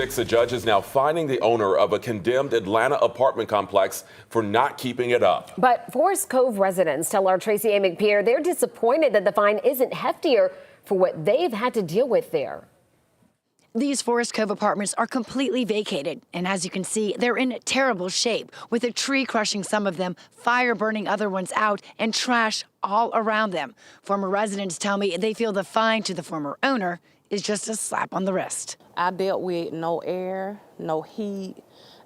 A judge is now fining the owner of a condemned Atlanta apartment complex for not keeping it up. But Forest Cove residents tell our Tracy A. McPeer they're disappointed that the fine isn't heftier for what they've had to deal with there. These Forest Cove apartments are completely vacated, and as you can see, they're in terrible shape, with a tree crushing some of them, fire burning other ones out, and trash all around them. Former residents tell me they feel the fine to the former owner is just a slap on the wrist. I dealt with no air, no heat.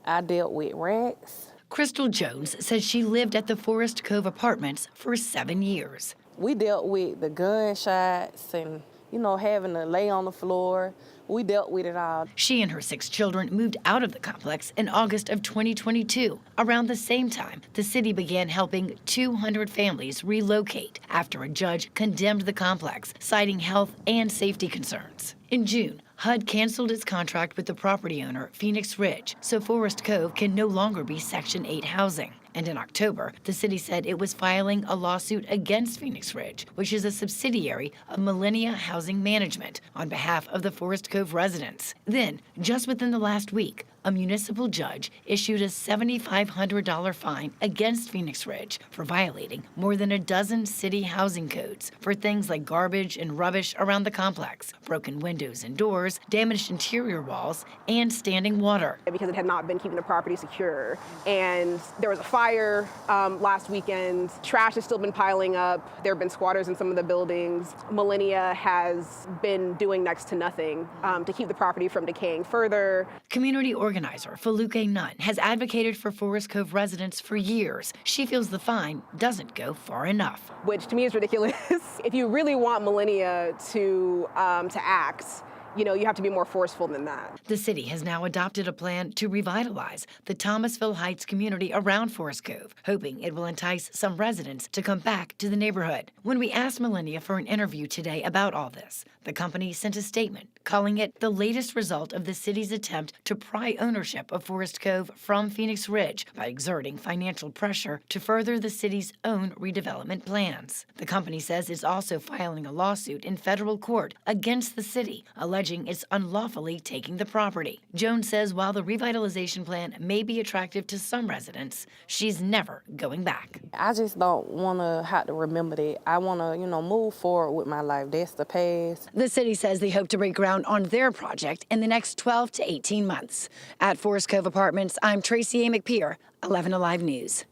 I dealt with rats. Crystal Jones says she lived at the Forest Cove Apartments for 7 years. We dealt with the gunshots and, having to lay on the floor. We dealt with it all. She and her 6 children moved out of the complex in August of 2022. Around the same time, the city began helping 200 families relocate after a judge condemned the complex, citing health and safety concerns. In June, HUD canceled its contract with the property owner, Phoenix Ridge, so Forest Cove can no longer be Section 8 housing. And in October, the city said it was filing a lawsuit against Phoenix Ridge, which is a subsidiary of Millennia Housing Management, on behalf of the Forest Cove residents. Then, just within the last week, a municipal judge issued a $7,500 fine against Phoenix Ridge for violating more than a dozen city housing codes for things like garbage and rubbish around the complex, broken windows and doors, damaged interior walls, and standing water. Because it had not been keeping the property secure. And there was a fire last weekend. Trash has still been piling up. There have been squatters in some of the buildings. Millennia has been doing next to nothing to keep the property from decaying further. Community organizer Faluke Nunn has advocated for Forest Cove residents for years. She feels the fine doesn't go far enough. Which to me is ridiculous. If you really want Millennia to act, you have to be more forceful than that. The city has now adopted a plan to revitalize the Thomasville Heights community around Forest Cove, hoping it will entice some residents to come back to the neighborhood. When we asked Millennia for an interview today about all this, the company sent a statement calling it the latest result of the city's attempt to pry ownership of Forest Cove from Phoenix Ridge by exerting financial pressure to further the city's own redevelopment plans. The company says it's also filing a lawsuit in federal court against the city, alleging it's unlawfully taking the property. Jones says while the revitalization plan may be attractive to some residents, she's never going back. I just don't want to have to remember that. I want to, move forward with my life. That's the past. The city says they hope to break ground on their project in the next 12 to 18 months. At Forest Cove Apartments, I'm Tracy A. McPeer, 11 Alive News.